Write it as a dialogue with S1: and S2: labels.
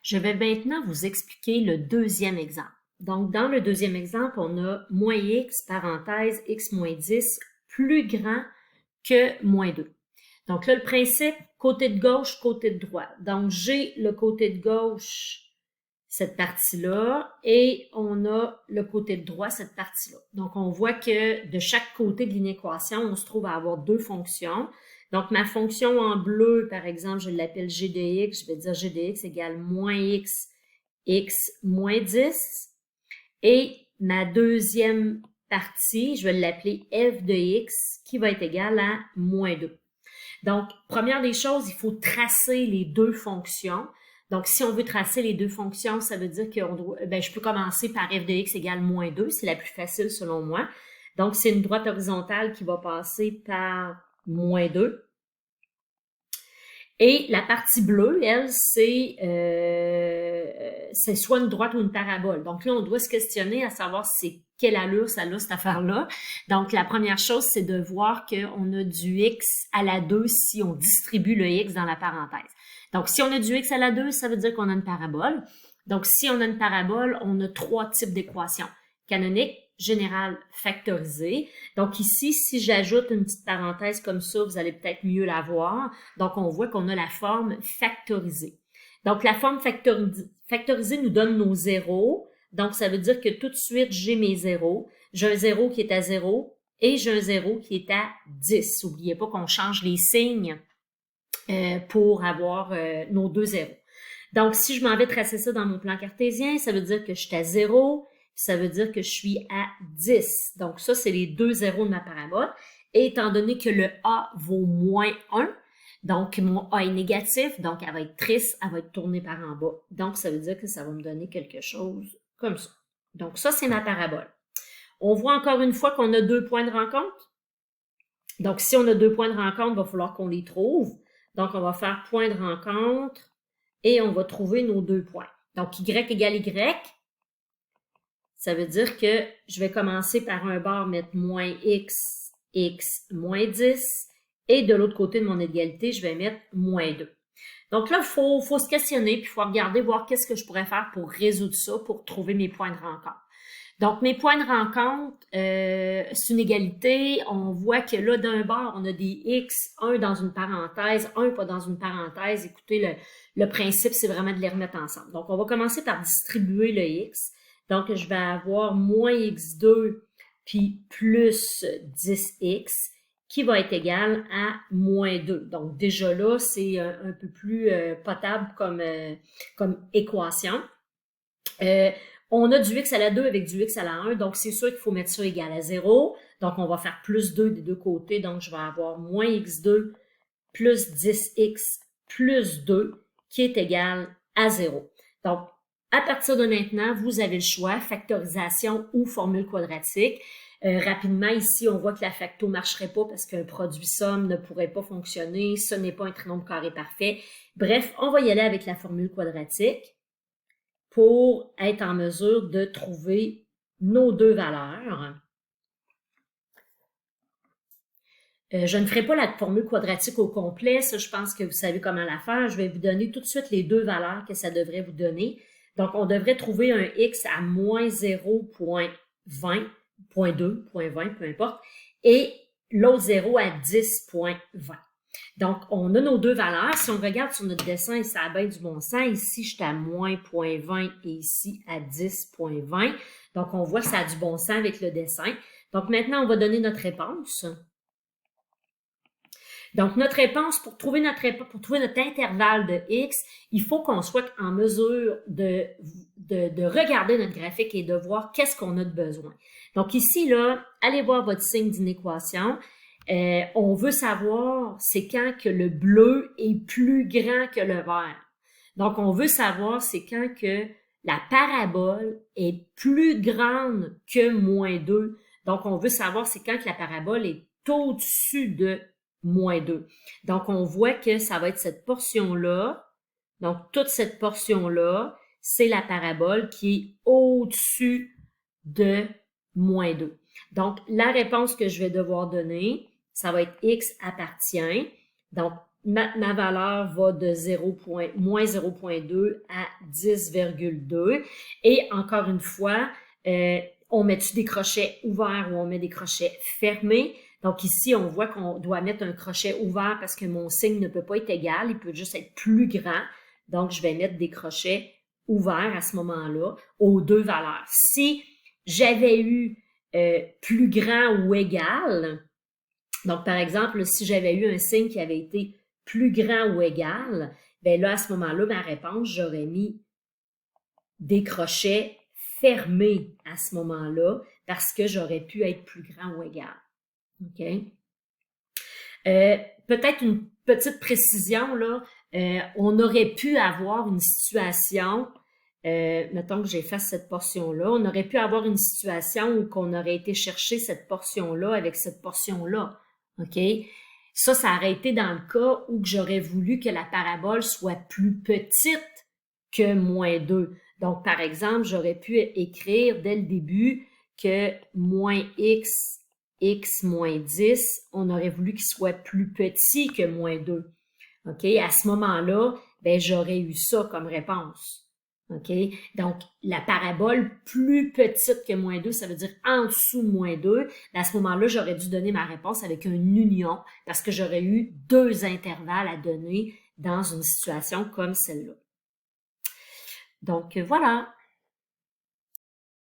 S1: Je vais maintenant vous expliquer le deuxième exemple. Donc, dans le deuxième exemple, on a moins x, parenthèse, x moins 10, plus grand que moins 2. Donc là, le principe, côté de gauche, côté de droite. Donc, j'ai le côté de gauche, cette partie-là, et on a le côté de droite, cette partie-là. Donc, on voit que de chaque côté de l'inéquation, on se trouve à avoir deux fonctions. Donc, ma fonction en bleu, par exemple, je l'appelle g de x, je vais dire g de x égale moins x, x moins 10. Et ma deuxième partie, je vais l'appeler f de x, qui va être égale à moins 2. Donc, première des choses, il faut tracer les deux fonctions. Donc, si on veut tracer les deux fonctions, ça veut dire que je peux commencer par f de x égale moins 2. C'est la plus facile selon moi. Donc, c'est une droite horizontale qui va passer par moins 2. Et la partie bleue, elle, c'est soit une droite ou une parabole. Donc là, on doit se questionner à savoir c'est quelle allure ça a, cette affaire-là. Donc, la première chose, c'est de voir qu'on a du x à la 2 si on distribue le x dans la parenthèse. Donc, si on a du x à la 2, ça veut dire qu'on a une parabole. Donc, si on a une parabole, on a trois types d'équations. Canonique, générale, factorisée. Donc ici, si j'ajoute une petite parenthèse comme ça, vous allez peut-être mieux la voir. Donc, on voit qu'on a la forme factorisée. Donc, la forme factorisée nous donne nos zéros. Donc, ça veut dire que tout de suite, j'ai mes zéros. J'ai un zéro qui est à 0 et j'ai un zéro qui est à 10. N'oubliez pas qu'on change les signes pour avoir nos deux zéros. Donc, si je m'en vais tracer ça dans mon plan cartésien, ça veut dire que je suis à 0, ça veut dire que je suis à 10. Donc, ça, c'est les deux zéros de ma parabole. Et étant donné que le A vaut moins 1, donc mon A est négatif, donc elle va être triste, elle va être tournée par en bas. Donc, ça veut dire que ça va me donner quelque chose comme ça. Donc, ça, c'est ma parabole. On voit encore une fois qu'on a deux points de rencontre. Donc, si on a deux points de rencontre, il va falloir qu'on les trouve. Donc, on va faire point de rencontre et on va trouver nos deux points. Donc, y égale y, ça veut dire que je vais commencer par un bord mettre moins x, x moins 10, et de l'autre côté de mon égalité, je vais mettre moins 2. Donc là, il faut se questionner, puis il faut regarder, voir qu'est-ce que je pourrais faire pour résoudre ça, pour trouver mes points de rencontre. Donc, mes points de rencontre, c'est une égalité. On voit que là, d'un bord, on a des x, un dans une parenthèse, un pas dans une parenthèse. Écoutez, le principe, c'est vraiment de les remettre ensemble. Donc, on va commencer par distribuer le x. Donc, je vais avoir moins x2 puis plus 10x qui va être égal à moins 2. Donc, déjà là, c'est un peu plus potable comme équation. On a du x à la 2 avec du x à la 1, donc c'est sûr qu'il faut mettre ça égal à 0. Donc, on va faire plus 2 des deux côtés, donc je vais avoir moins x2 plus 10x plus 2 qui est égal à 0. Donc, à partir de maintenant, vous avez le choix, factorisation ou formule quadratique. Rapidement, ici, on voit que la facto ne marcherait pas parce qu'un produit somme ne pourrait pas fonctionner. Ce n'est pas un trinôme carré parfait. Bref, on va y aller avec la formule quadratique pour être en mesure de trouver nos deux valeurs. Je ne ferai pas la formule quadratique au complet. Ça, je pense que vous savez comment la faire. Je vais vous donner tout de suite les deux valeurs que ça devrait vous donner. Donc, on devrait trouver un x à moins 0,20, 0,2, 0,20, peu importe, et l'autre 0 à 10,20. Donc, on a nos deux valeurs. Si on regarde sur notre dessin, ça a bien du bon sens. Ici, je suis à moins 0,20 et ici à 10,20. Donc, on voit que ça a du bon sens avec le dessin. Donc, maintenant, on va donner notre réponse. Donc, notre réponse, pour trouver notre intervalle de x, il faut qu'on soit en mesure de regarder notre graphique et de voir qu'est-ce qu'on a de besoin. Donc, ici, là, allez voir votre signe d'inéquation. On veut savoir c'est quand que le bleu est plus grand que le vert. Donc, on veut savoir c'est quand que la parabole est plus grande que moins 2. Donc, on veut savoir c'est quand que la parabole est au-dessus de moins 2. Donc, on voit que ça va être cette portion-là. Donc, toute cette portion-là, c'est la parabole qui est au-dessus de moins 2. Donc, la réponse que je vais devoir donner, ça va être x appartient. Donc, ma valeur va de moins 0,2 à 10,2. Et encore une fois, on met-tu des crochets ouverts ou on met des crochets fermés? Donc ici, on voit qu'on doit mettre un crochet ouvert parce que mon signe ne peut pas être égal, il peut juste être plus grand. Donc, je vais mettre des crochets ouverts à ce moment-là aux deux valeurs. Si j'avais eu plus grand ou égal, donc par exemple, si j'avais eu un signe qui avait été plus grand ou égal, bien là, à ce moment-là, ma réponse, j'aurais mis des crochets fermés à ce moment-là parce que j'aurais pu être plus grand ou égal. OK? Peut-être une petite précision, là, on aurait pu avoir une situation, mettons que j'efface cette portion-là, on aurait pu avoir une situation où qu'on aurait été chercher cette portion-là avec cette portion-là, OK? Ça aurait été dans le cas où j'aurais voulu que la parabole soit plus petite que moins 2. Donc, par exemple, j'aurais pu écrire dès le début que moins x moins 10, on aurait voulu qu'il soit plus petit que moins 2. OK? À ce moment-là, ben, j'aurais eu ça comme réponse. OK? Donc, la parabole plus petite que moins 2, ça veut dire en dessous de moins 2. À ce moment-là, j'aurais dû donner ma réponse avec une union parce que j'aurais eu deux intervalles à donner dans une situation comme celle-là. Donc, voilà.